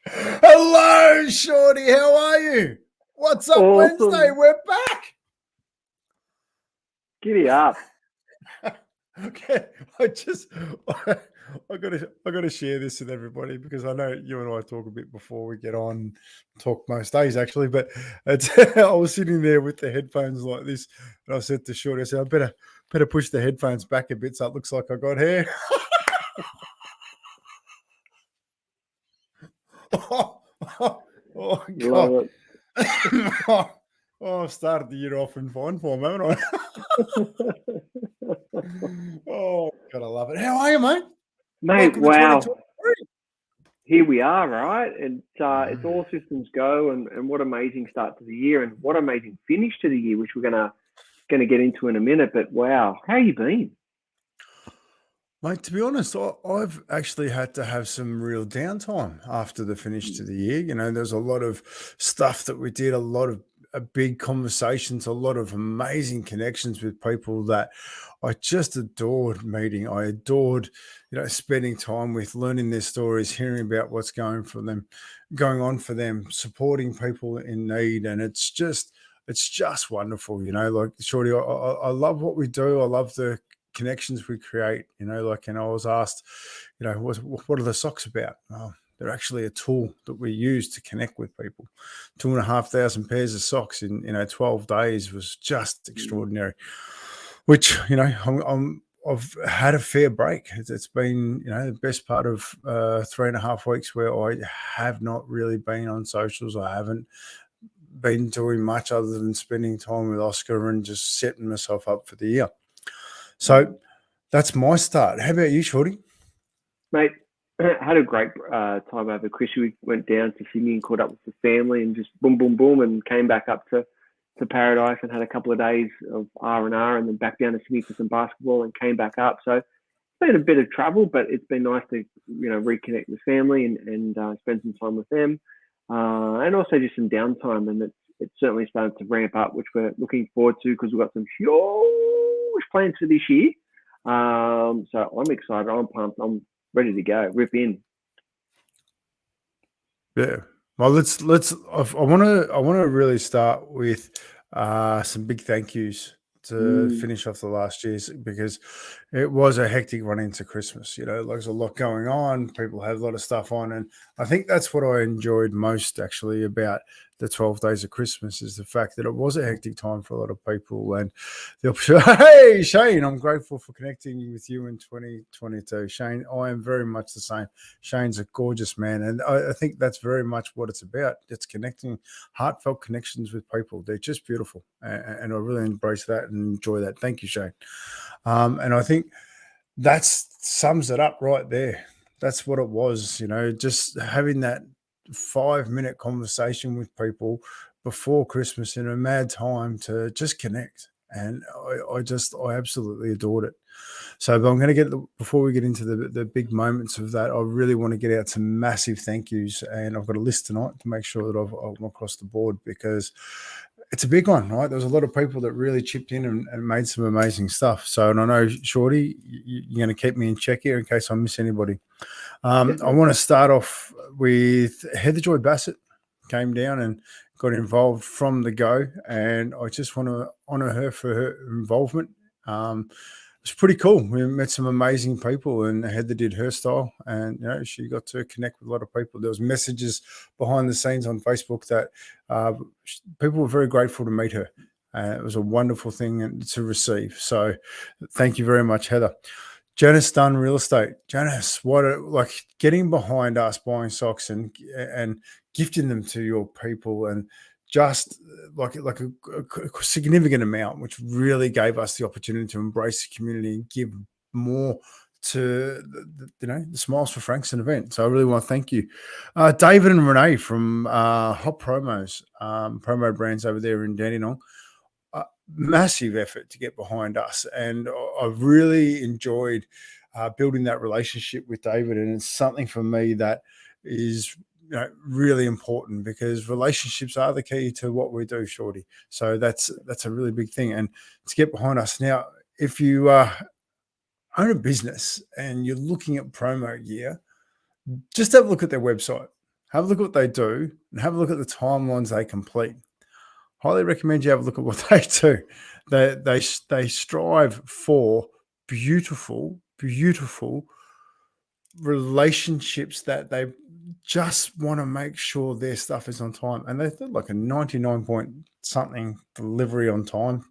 Hello, Shorty. How are you? What's up, Awesome. Wednesday? We're back. Giddy up. Okay, I gotta share this with everybody because I know you and I talk a bit before we get on, talk most days actually. But I was sitting there with the headphones like this, and I said to Shorty, I said, I better push the headphones back a bit so it looks like I got hair. Oh God. Love I've started the year off in fine form, haven't I? Oh, God, I love it. How are you, mate? Mate, Welcome to wow. 2023. Here we are, right? And it's all systems go, and what amazing start to the year, and what amazing finish to the year, which we're gonna get into in a minute. But wow, how you been? Mate, to be honest, I've actually had to have some real downtime after the finish to the year. You know, there's a lot of stuff that we did, a lot of big conversations, a lot of amazing connections with people that I just adored meeting. I adored, spending time with, learning their stories, hearing about what's going on for them, supporting people in need, and it's just wonderful. Like Shorty, I love what we do. I love the connections we create, and I was asked, what are the socks about? Oh, they're actually a tool that we use to connect with people. 2,500 pairs of socks in 12 days was just extraordinary, which I've had a fair break. It's been the best part of 3.5 weeks where I have not really been on socials. I haven't been doing much other than spending time with Oscar and just setting myself up for the year. So that's my start. How about you, Shorty? Mate, had a great time over Chrissy. We went down to Sydney and caught up with the family, and just boom, boom, boom, and came back up to Paradise and had a couple of days of R&R, and then back down to Sydney for some basketball, and came back up. So it's been a bit of travel, but it's been nice to reconnect with family and spend some time with them, and also just some downtime. And it's certainly started to ramp up, which we're looking forward to because we've got some huge plans for this year. So I'm excited. I'm pumped. I'm ready to go. Rip in. Yeah. Well, let's. I want to really start with some big thank yous to finish off the last years, because it was a hectic run into Christmas. There's a lot going on. People have a lot of stuff on, and I think that's what I enjoyed most actually about the 12 days of Christmas, is the fact that it was a hectic time for a lot of people. And the opportunity. Hey, Shane, I'm grateful for connecting with you in 2022. Shane, I am very much the same. Shane's a gorgeous man, and I think that's very much what it's about. It's connecting, heartfelt connections with people. They're just beautiful, and I really embrace that and enjoy that. Thank you, Shane. And I think that sums it up right there. That's what it was, just having that 5-minute conversation with people before Christmas in a mad time to just connect. And I absolutely adored it. So I'm going to before we get into the big moments of that, I really want to get out some massive thank yous. And I've got a list tonight to make sure that I'm across the board, because it's a big one, right? There was a lot of people that really chipped in and made some amazing stuff. So, and I know, Shorty, you're going to keep me in check here in case I miss anybody. I want to start off with Heather Joy Bassett. Came down and got involved from the go, and I just want to honour her for her involvement. It's pretty cool. We met some amazing people, and Heather did her style, and she got to connect with a lot of people. There was messages behind the scenes on Facebook that people were very grateful to meet her. It was a wonderful thing to receive. So thank you very much, Heather. Janice Dunn Real Estate. Janice, like getting behind us, buying socks and gifting them to your people, and just like a significant amount, which really gave us the opportunity to embrace the community and give more to the Smiles for Frankston event. So I really want to thank you, David and Renee from Hot Promos, promo brands over there in Dandenong. Massive effort to get behind us, and I've really enjoyed building that relationship with David, and it's something for me that is really important, because relationships are the key to what we do, Shorty. So that's a really big thing, and to get behind us now. If you own a business and you're looking at promo gear, just have a look at their website, have a look at what they do, and have a look at the timelines they complete. Highly recommend you have a look at what they do. They strive for beautiful, beautiful relationships that they just want to make sure their stuff is on time, and they're like a 99 point something delivery on time.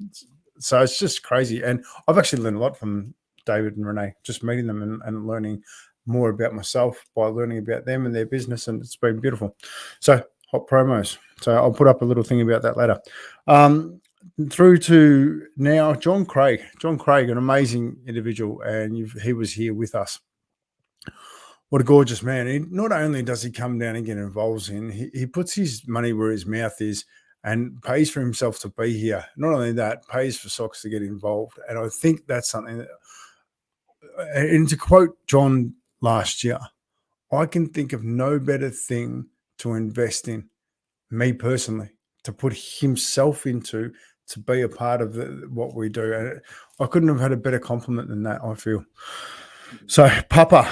So it's just crazy. And I've actually learned a lot from David and Renee, just meeting them and learning more about myself by learning about them and their business, and it's been beautiful. So hot promos. So I'll put up a little thing about that later. Through to now, John Craig, an amazing individual, and he was here with us. What a gorgeous man. Not only does he come down and get involved he puts his money where his mouth is and pays for himself to be here. Not only that, pays for Socks to get involved. And I think that's something that, and to quote John last year, I can think of no better thing to invest in, me personally, to put himself into, to be a part of what we do. And I couldn't have had a better compliment than that, I feel. So Papa,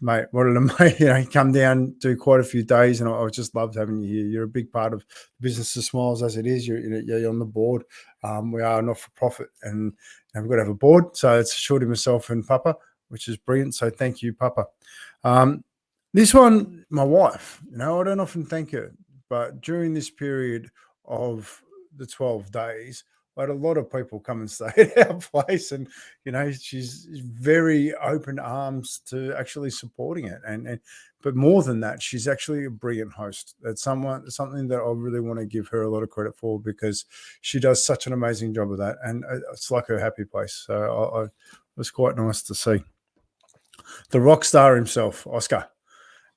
mate, what an amazing, come down, do quite a few days, and I just loved having you here. You're a big part of Business of Smiles as it is. You're on the board. We are not for profit, and we've got to have a board. So it's Shorty, myself, and Papa, which is brilliant. So thank you, Papa. This one, my wife, I don't often thank her, but during this period of the 12 days, I had a lot of people come and stay at our place, and she's very open arms to actually supporting it. And but more than that, she's actually a brilliant host. That's something that I really want to give her a lot of credit for, because she does such an amazing job of that, and it's like her happy place. So it was quite nice to see. The rock star himself, Oscar,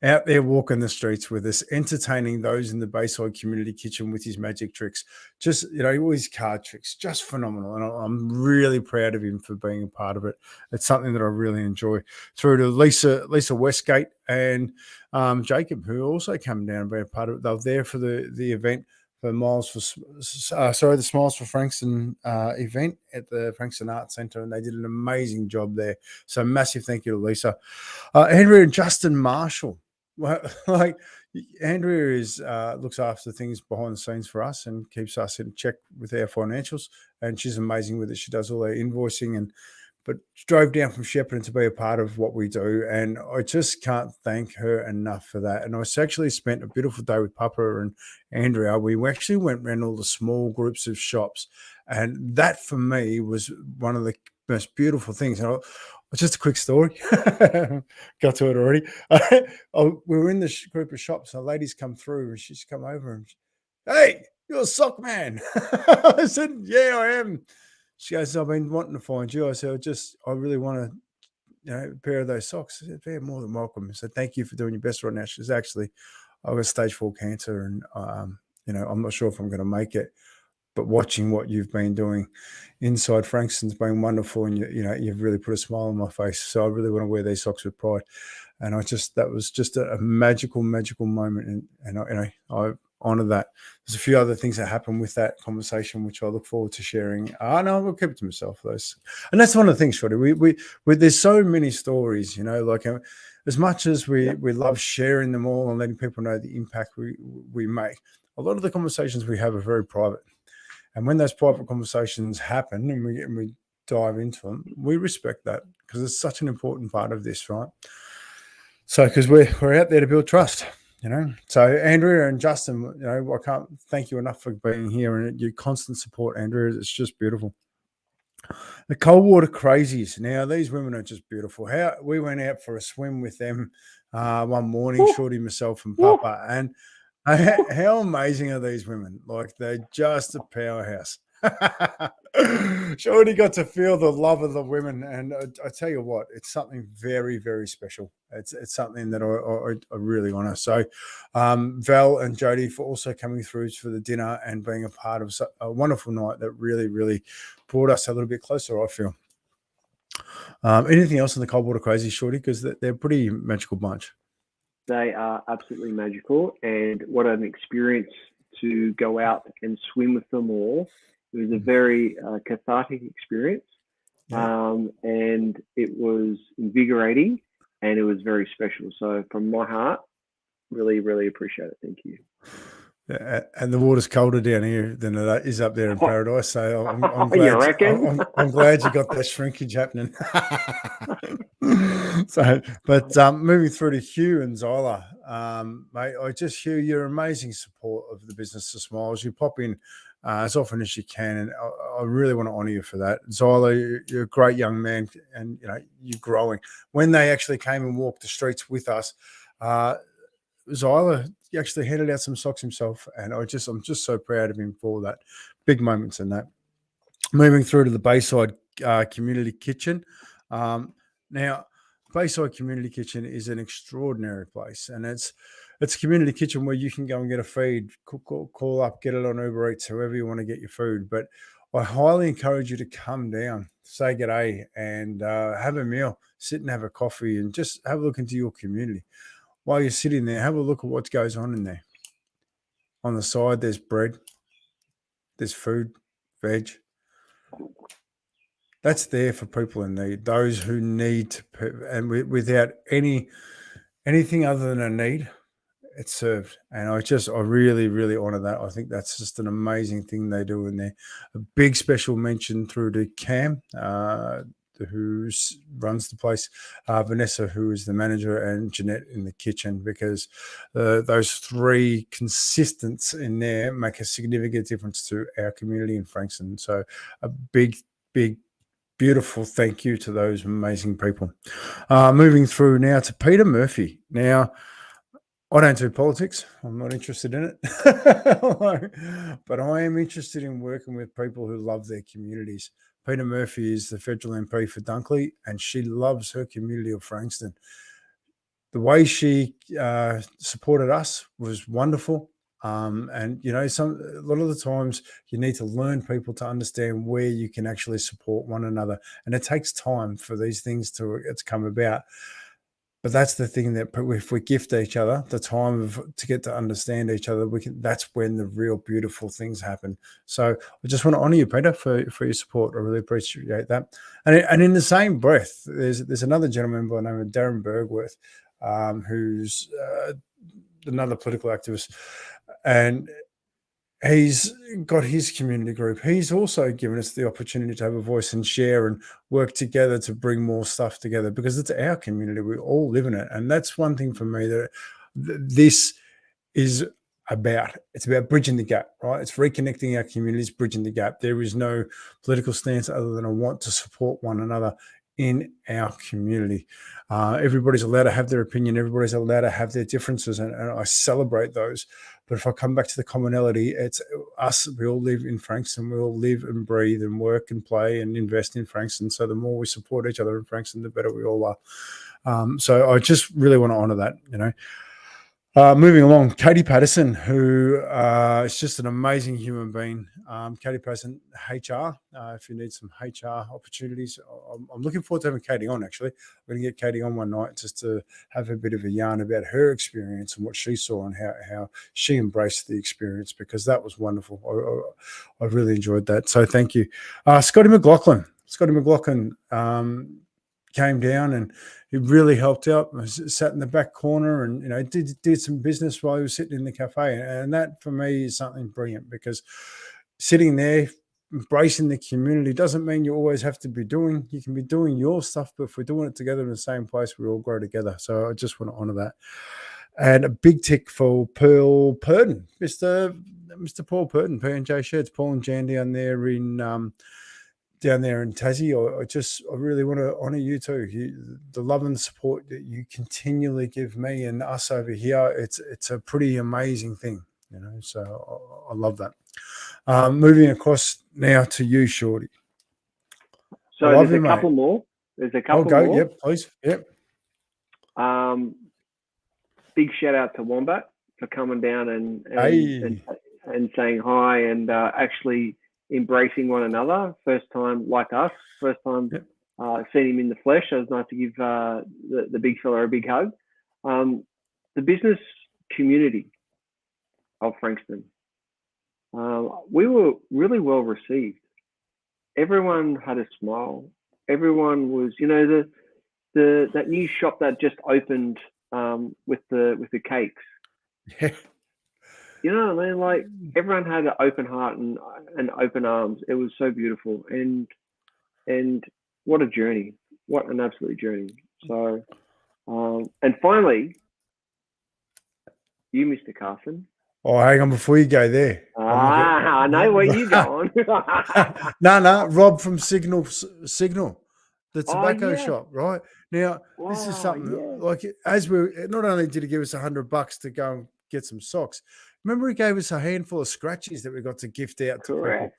out there walking the streets with us, entertaining those in the Bayside Community Kitchen with his magic tricks. Just, all his card tricks, just phenomenal. And I'm really proud of him for being a part of it. It's something that I really enjoy. Through to Lisa Westgate and Jacob, who also come down and be a part of it. They were there for the event for the Smiles for Frankston event at the Frankston Arts Centre, and they did an amazing job there. So massive thank you to Lisa. Andrea and Justin Marshall. Well, like Andrea looks after things behind the scenes for us and keeps us in check with our financials, and she's amazing with it. She does all our invoicing, but drove down from Shepparton to be a part of what we do, and I just can't thank her enough for that. And I actually spent a beautiful day with Papa and Andrea. We actually went around all the small groups of shops, and that for me was one of the most beautiful things. And just a quick story. Got to it already. We were in the group of shops, and a lady's come through, and she's come over and, hey, you're a sock man. I said, yeah, I am. She goes, I've been wanting to find you. I said, I really want a pair of those socks. I said, they're more than welcome. I said, thank you for doing your best right now. She says, actually, I've got stage 4 cancer, and I'm not sure if I'm going to make it. But watching what you've been doing inside Frankston's been wonderful, and you've really put a smile on my face. So I really want to wear these socks with pride. And that was just a magical moment, and I honor that. There's a few other things that happen with that conversation, which I look forward to sharing. No, we'll keep it to myself, those. And that's one of the things, Shorty. We there's so many stories, as much as we love sharing them all and letting people know the impact we make. A lot of the conversations we have are very private. And when those private conversations happen and we dive into them, we respect that, because it's such an important part of this, right? So, because we're out there to build trust, So Andrea and Justin, I can't thank you enough for being here and your constant support, Andrea. It's just beautiful. The Coldwater Crazies. Now, these women are just beautiful. We went out for a swim with them one morning, Shorty, myself, and Papa, and how amazing are these women? Like, they're just a powerhouse. Shorty got to feel the love of the women, and I tell you what, it's something very, very special. It's something that I really honor. So Val and Jody for also coming through for the dinner and being a part of a wonderful night that really, really brought us a little bit closer, I feel. Anything else on the Coldwater Crazy, Shorty? Because they're a pretty magical bunch. They are absolutely magical, and what an experience to go out and swim with them all. It was a very cathartic experience. and it was invigorating and it was very special. So from my heart, really, really appreciate it. Thank you. Yeah, and the water's colder down here than it is up there in paradise. So I'm You glad. reckon? I'm glad you got that shrinkage happening. So, but moving through to Hugh and Zyla, mate, Hugh, your amazing support of the business to Smiles. You pop in as often as you can, and I really want to honour you for that. Zyla, you're a great young man, and you're growing. When they actually came and walked the streets with us, Zyla actually handed out some socks himself, and I'm just so proud of him for that. Big moments in that. Moving through to the Bayside Community Kitchen. Now, Bayside Community Kitchen is an extraordinary place, and it's a community kitchen where you can go and get a feed, call up, get it on Uber Eats, however you want to get your food. But I highly encourage you to come down, say g'day, and have a meal, sit and have a coffee, and just have a look into your community. While you're sitting there, have a look at what goes on in there. On the side, there's bread, there's food, veg. That's there for people in need, those who need, and without anything other than a need, it's served. And I really, really honour that. I think that's just an amazing thing they do in there. A big special mention through to Cam, who runs the place, Vanessa, who is the manager, and Jeanette in the kitchen, because those three consistents in there make a significant difference to our community in Frankston. So a big, beautiful thank you to those amazing people. Moving through now to Peter Murphy. Now, I don't do politics. I'm not interested in it. But I am interested in working with people who love their communities. Peter Murphy is the federal MP for Dunkley, and she loves her community of Frankston. The way she supported us was wonderful. And a lot of the times you need to learn people to understand where you can actually support one another, and it takes time for these things to come about. But that's the thing, that if we gift each other the time to get to understand each other, that's when the real beautiful things happen. So I just want to honour you, Peter, for your support. I really appreciate that. And in the same breath, there's another gentleman by the name of Darren Bergworth, who's another political activist, and he's got his community group. He's also given us the opportunity to have a voice and share and work together to bring more stuff together, because it's our community. We all live in it. And that's one thing for me that this is about. It's about bridging the gap, right? It's reconnecting our communities, bridging the gap. There is no political stance other than a want to support one another in our community. Everybody's allowed to have their opinion. Everybody's allowed to have their differences, and I celebrate those. But if I come back to the commonality, it's us. We all live in Frankston. We all live and breathe and work and play and invest in Frankston. So the more we support each other in Frankston, the better we all are. So I just really want to honour that, Moving along, Katie Patterson, who is just an amazing human being. Katie Patterson, HR. If you need some HR opportunities, I'm looking forward to having Katie on, actually. We're going to get Katie on one night just to have a bit of a yarn about her experience and what she saw and how she embraced the experience, because that was wonderful. I really enjoyed that. So thank you. Scotty McLaughlin. Came down and he really helped out. I sat in the back corner and did some business while he was sitting in the cafe, and that for me is something brilliant, because sitting there embracing the community doesn't mean you always have to be doing. You can be doing your stuff, but if we're doing it together in the same place, we all grow together. So I just want to honour that. And a big tick for Paul Purden, Mr. Paul Purden, P&J Sheds, Paul and Jan down there in Tassie. I really want to honour you too. The love and support that you continually give me and us over here, it's a pretty amazing thing, so I love that. Moving across now to you, Shorty. So there's a couple more. I'll go. Yep, please. Yep. Big shout out to Wombat for coming down and saying hi and actually embracing one another. First time, like us, seeing him in the flesh. So it was nice to give the big fella a big hug. The business community of Frankston, we were really well received. Everyone had a smile. everyone was, that new shop that just opened with the cakes. Yeah. You know what I mean? Like everyone had an open heart and open arms. It was so beautiful, and what a journey! What an absolute journey! So, and finally, you, Mr. Carson. Oh, hang on before you go there. I know where you going. No, Rob from Signal, the Oh tobacco yeah! shop, right? Now, this is Wow, something yeah. like as we not only did he give us $100 to go and get some socks, remember he gave us a handful of scratchies that we got to gift out to people. Correct.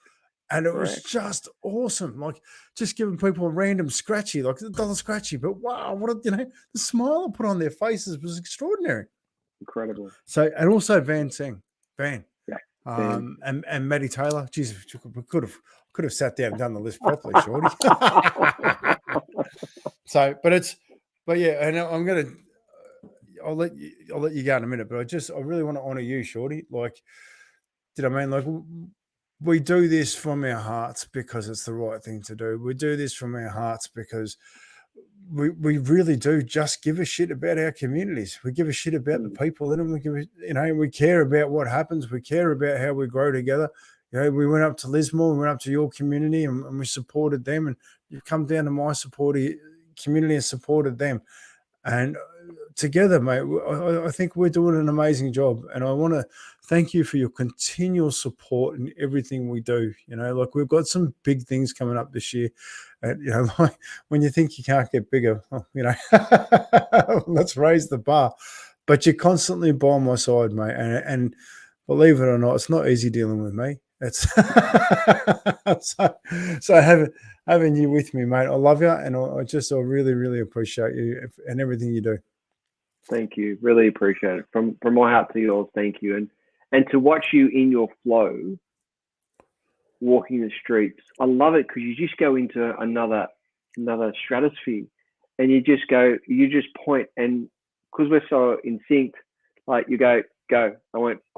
And it was Correct. just awesome. Like just giving people a random scratchy, like a dollar scratchy. But wow, the smile I put on their faces was extraordinary. Incredible. So, and also Van Sing, Van, Yeah. and Maddie Taylor. Jesus, we could have sat down and done the list properly, Shorty. So, but yeah, and I'll let you go in a minute. But I really want to honour you, Shorty. Like, did I mean like we do this from our hearts because it's the right thing to do. We do this from our hearts because we really do just give a shit about our communities. We give a shit about the people in them. We care about what happens. We care about how we grow together. We went up to Lismore, we went up to your community and we supported them, and you've come down to my community and supported them. And together, mate, I think we're doing an amazing job. And I want to thank you for your continual support in everything we do. Like we've got some big things coming up this year. And, like when you think you can't get bigger, let's raise the bar. But you're constantly by my side, mate. And believe it or not, it's not easy dealing with me. It's so having you with me, mate. I love you, and I really, really appreciate you and everything you do. Thank you. Really appreciate it. From my heart to yours, thank you. And to watch you in your flow, walking the streets, I love it because you just go into another stratosphere, and you just point, and because we're so in sync, like you go, I'll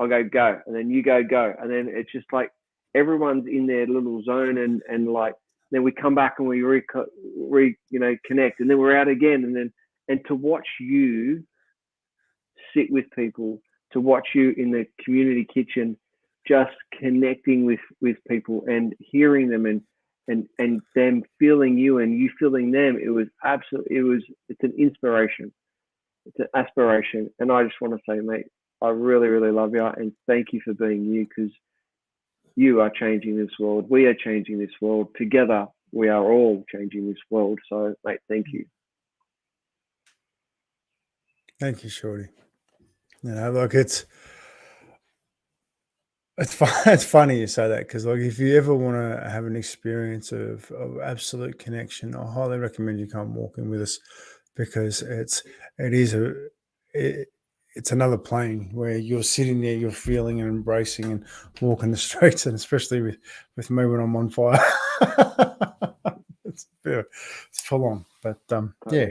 go, and then you go, and then it's just like everyone's in their little zone, and like then we come back and we connect, and then we're out again, and to watch you sit with people, to watch you in the community kitchen, just connecting with people and hearing them and them feeling you and you feeling them. It's an inspiration. It's an aspiration. And I just want to say, mate, I really, really love you and thank you for being you, because you are changing this world. We are changing this world. Together, we are all changing this world. So, mate, thank you. Thank you, Shorty. Look, it's funny you say that, because like if you ever want to have an experience of absolute connection, I highly recommend you come walking with us, because it's another plane where you're sitting there, you're feeling and embracing and walking the streets, and especially with me when I'm on fire. it's full on, but yeah.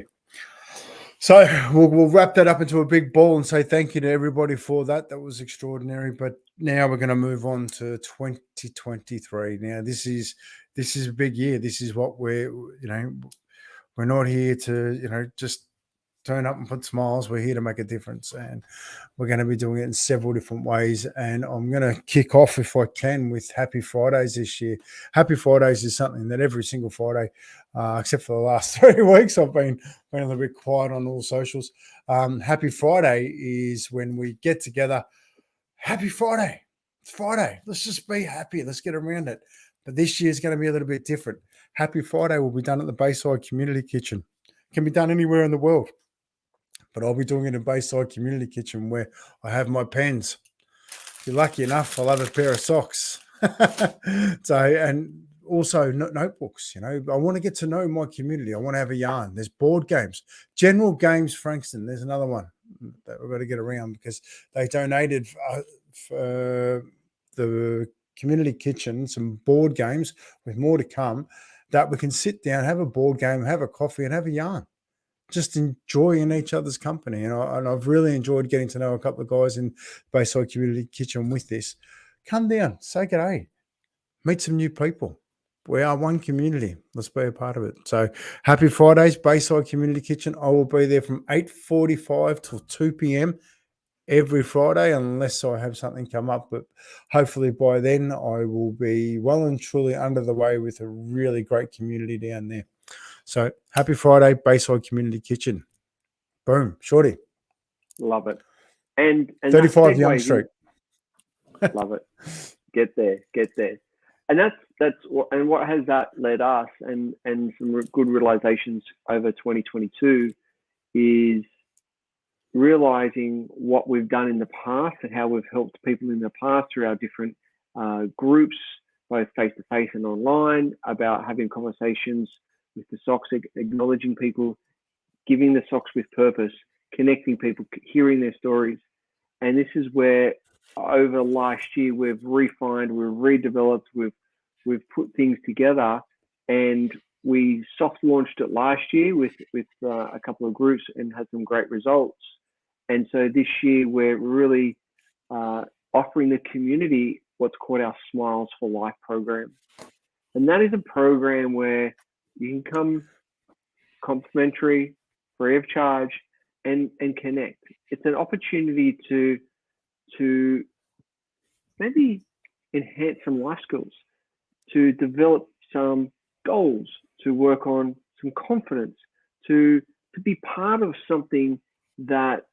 So we'll wrap that up into a big ball and say thank you to everybody for that. That was extraordinary. But now we're going to move on to 2023. Now this is a big year. This is what we're not here to just turn up and put smiles. We're here to make a difference, and we're going to be doing it in several different ways. And I'm going to kick off, if I can, with Happy Fridays this year. Happy Fridays is something that every single Friday, except for the last 3 weeks, I've been a little bit quiet on all socials. Happy Friday is when we get together. Happy Friday. It's Friday. Let's just be happy. Let's get around it. But this year is going to be a little bit different. Happy Friday will be done at the Bayside Community Kitchen. It can be done anywhere in the world, but I'll be doing it in Bayside Community Kitchen, where I have my pens. If you're lucky enough, I'll have a pair of socks. And also notebooks. I want to get to know my community. I want to have a yarn. There's board games, general games. Frankston, there's another one that we've got to get around, because they donated for the community kitchen some board games, with more to come, that we can sit down, have a board game, have a coffee, and have a yarn. Just enjoying each other's company. And I've really enjoyed getting to know a couple of guys in Bayside Community Kitchen with this. Come down, say good day, meet some new people, we are one community. Let's be a part of it. So happy Fridays, Bayside Community Kitchen. I will be there from 8:45 till 2 p.m. every Friday, unless I have something come up. But hopefully by then I will be well and truly under the way with a really great community down there. So happy Friday, Bayside Community Kitchen. Boom, Shorty. Love it. And 35 Young Street. Love it. Get there. And that's what has that led us, and some good realizations over 2022 is realizing what we've done in the past and how we've helped people in the past through our different groups, both face-to-face and online, about having conversations with the socks, acknowledging people, giving the socks with purpose, connecting people, hearing their stories. And this is where over last year we've refined, we've redeveloped, we've put things together, and we soft launched it last year with a couple of groups and had some great results. And so this year we're really offering the community what's called our Smiles for Life program. And that is a program where you can come complimentary, free of charge, and connect. It's an opportunity to maybe enhance some life skills, to develop some goals, to work on some confidence, to be part of something that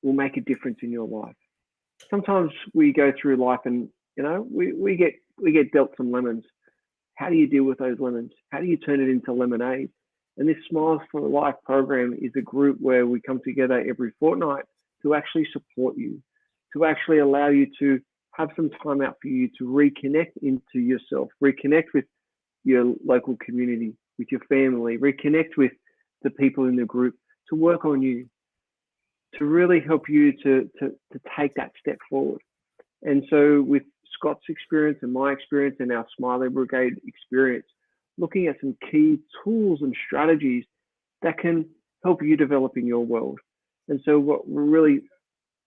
will make a difference in your life. Sometimes we go through life and we get dealt some lemons. How do you deal with those lemons? How do you turn it into lemonade? And this Smiles for Life program is a group where we come together every fortnight to actually support you, to actually allow you to have some time out for you to reconnect into yourself, reconnect with your local community, with your family, reconnect with the people in the group, to work on you, to really help you to take that step forward. And so with Scott's experience and my experience and our Smiley Brigade experience, looking at some key tools and strategies that can help you develop in your world. And so what really,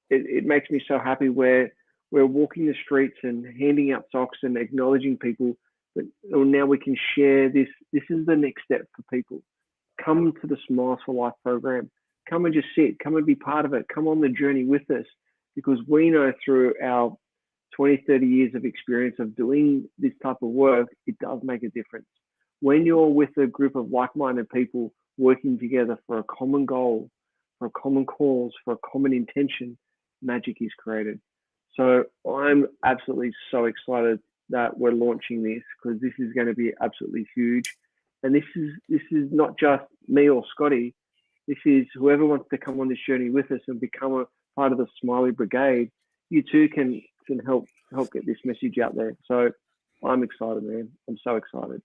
it makes me so happy where we're walking the streets and handing out socks and acknowledging people, but now we can share this. This is the next step for people. Come to the Smiles for Life program. Come and just sit, come and be part of it. Come on the journey with us, because we know through our 20, 30 years of experience of doing this type of work, it does make a difference. When you're with a group of like-minded people working together for a common goal, for a common cause, for a common intention, magic is created. So I'm absolutely so excited that we're launching this, because this is going to be absolutely huge. And this is not just me or Scotty. This is whoever wants to come on this journey with us and become a part of the Smiley Brigade. You too can help get this message out there. So I'm excited, man. I'm so excited.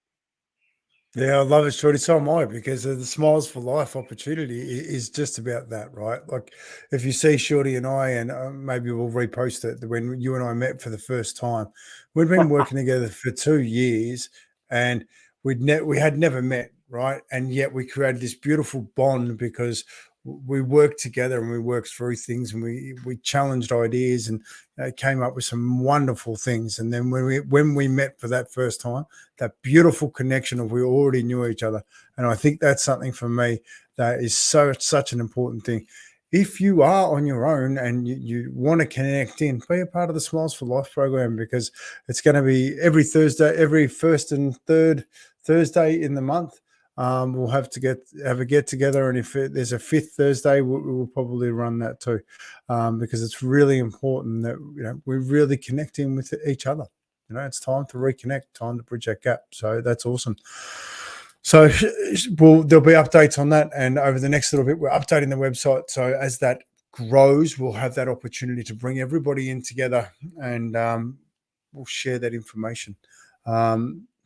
Yeah, I love it, Shorty. So am I, because the Smiles for Life opportunity is just about that, right? Like, if you see Shorty and I, and maybe we'll repost it, when you and I met for the first time, we'd been working together for 2 years, and we had never met, right? And yet we created this beautiful bond because we worked together and we worked through things, and we challenged ideas and came up with some wonderful things. And then when we met for that first time, that beautiful connection of we already knew each other. And I think that's something for me that is such an important thing. If you are on your own and you want to connect in, be a part of the Smiles for Life program, because it's going to be every Thursday, every first and third Thursday in the month. We'll have a get together, and if there's a fifth Thursday, we'll probably run that too, because it's really important that we're really connecting with each other. It's time to reconnect, time to bridge that gap. So that's awesome. So there'll be updates on that, and over the next little bit, we're updating the website. So as that grows, we'll have that opportunity to bring everybody in together, and we'll share that information.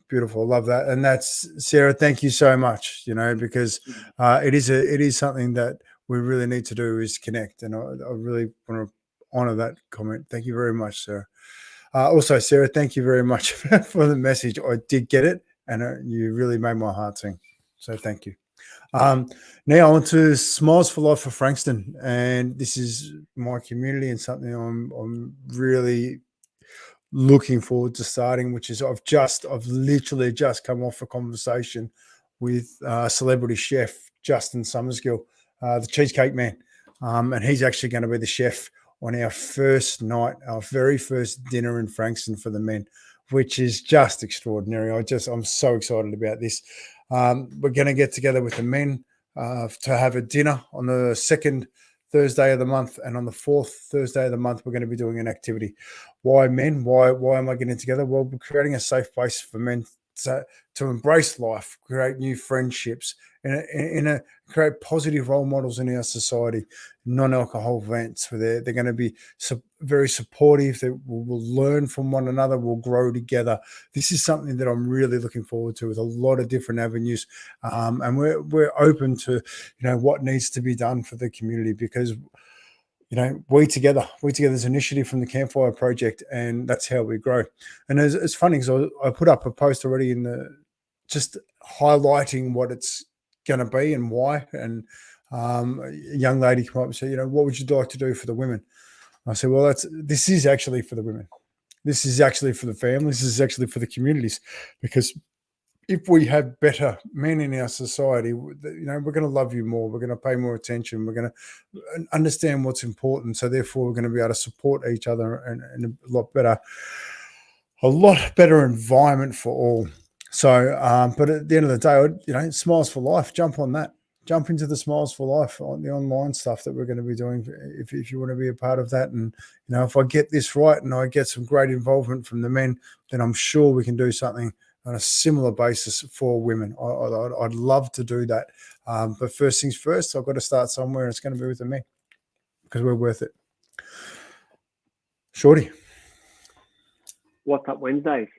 Beautiful. Love that. And that's Sarah. Thank you so much, because it is something that we really need to do, is connect. And I really want to honor that comment. Thank you very much, Sarah. Also, Sarah, thank you very much for the message. I did get it, and you really made my heart sing. So thank you. Now on to Smiles for Life for Frankston. And this is my community and something I'm really looking forward to starting, which is I've literally just come off a conversation with celebrity chef Justin Summersgill, the Cheesecake Man, and he's actually going to be the chef on our first night, our very first dinner in Frankston for the men, which is just extraordinary. I'm so excited about this. We're going to get together with the men to have a dinner on the second Thursday of the month, and on the fourth Thursday of the month, we're going to be doing an activity. Why men? Why am I getting together? Well, we're creating a safe place for men to embrace life, create new friendships, and create positive role models in our society. Non-alcohol events where they're going to be very supportive. That we'll learn from one another. We'll grow together. This is something that I'm really looking forward to, with a lot of different avenues, and we're open to what needs to be done for the community, because we together is an initiative from the Campfire Project, and that's how we grow. And it's funny because I put up a post already just highlighting what it's going to be and why. And a young lady came up and said, what would you like to do for the women? I said, well, this is actually for the women. This is actually for the families. This is actually for the communities, because if we have better men in our society, we're going to love you more. We're going to pay more attention. We're going to understand what's important. So therefore, we're going to be able to support each other and a lot better environment for all. So, but at the end of the day, Smiles for Life, jump on that. Jump into the Smiles for Life on the online stuff that we're going to be doing if you want to be a part of that. And, if I get this right and I get some great involvement from the men, then I'm sure we can do something on a similar basis for women. I'd love to do that. But first things first, I've got to start somewhere. It's going to be with the men, because we're worth it. Shorty. What's up Wednesdays?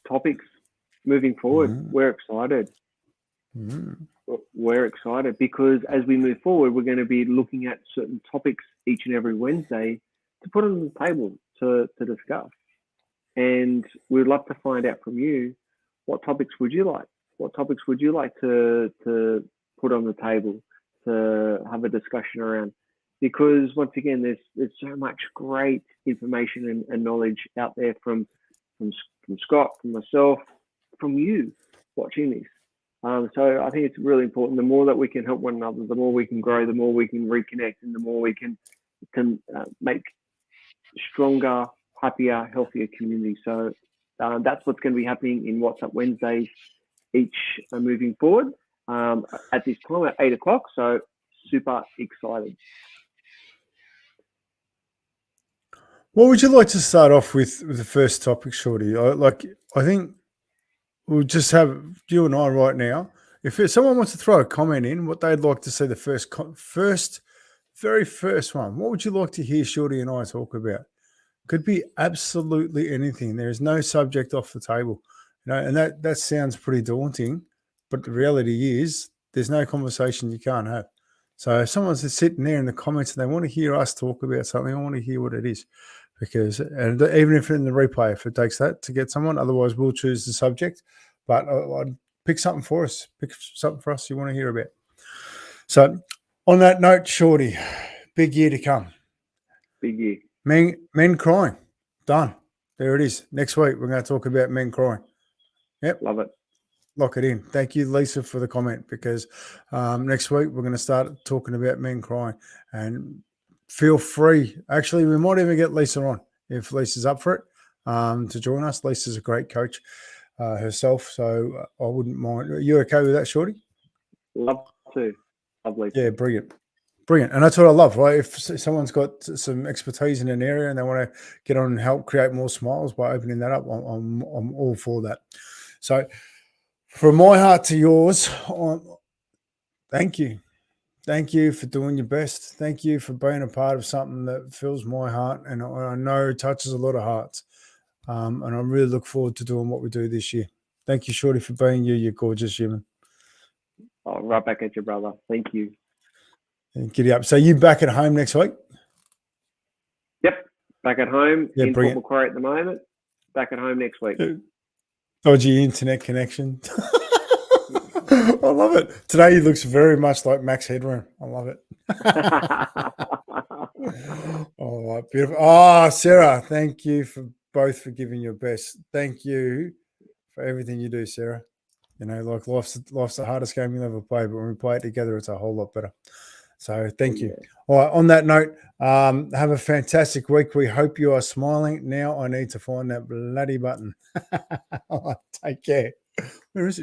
Topics moving forward. Mm-hmm. We're excited. Mm-hmm. We're excited because as we move forward, we're going to be looking at certain topics each and every Wednesday to put on the table to discuss. And we'd love to find out from you, what topics would you like? What topics would you like to put on the table to have a discussion around? Because once again, there's so much great information and knowledge out there from Scott, from myself, from you watching this. So I think it's really important. The more that we can help one another, the more we can grow, the more we can reconnect, and the more we can make stronger, happier, healthier community. So that's what's going to be happening in What's Up Wednesdays each moving forward at this time at 8 o'clock. So super excited. What would you like to start off with the first topic, Shorty? I think we'll just have you and I right now. If someone wants to throw a comment in, what they'd like to see the very first one, what would you like to hear Shorty and I talk about? Could be absolutely anything. There is no subject off the table, and that sounds pretty daunting, but the reality is there's no conversation you can't have. So if someone's just sitting there in the comments and they want to hear us talk about something, I want to hear what it is, and even if in the replay, if it takes that to get someone, otherwise we'll choose the subject, but I'd pick something for us. Pick something for us you want to hear about. So on that note, Shorty, big year to come. Big year. Men crying. Done. There it is. Next week, we're going to talk about men crying. Yep. Love it. Lock it in. Thank you, Lisa, for the comment, because next week we're going to start talking about men crying. And feel free. Actually, we might even get Lisa on if Lisa's up for it to join us. Lisa's a great coach herself, so I wouldn't mind. Are you okay with that, Shorty? Love to. Lovely. Yeah, brilliant. And that's what I love, right? If someone's got some expertise in an area and they want to get on and help create more smiles by opening that up, I'm all for that. So from my heart to yours, thank you. Thank you for doing your best. Thank you for being a part of something that fills my heart, and I know it touches a lot of hearts. And I really look forward to doing what we do this year. Thank you, Shorty, for being you gorgeous human. Oh, right back at you, brother. Thank you. And giddy up. So you back at home next week? Yep. Back at home in brilliant. Port Macquarie at the moment. Back at home next week. Dodgy internet connection. I love it. Today he looks very much like Max Headroom. I love it. All right, beautiful. Oh, Sarah, thank you for both for giving your best. Thank you for everything you do, Sarah. You know, like life's the hardest game you'll ever play, but when we play it together, it's a whole lot better. So thank you. All right, on that note, have a fantastic week. We hope you are smiling. Now I need to find that bloody button. All right, take care. Where is it?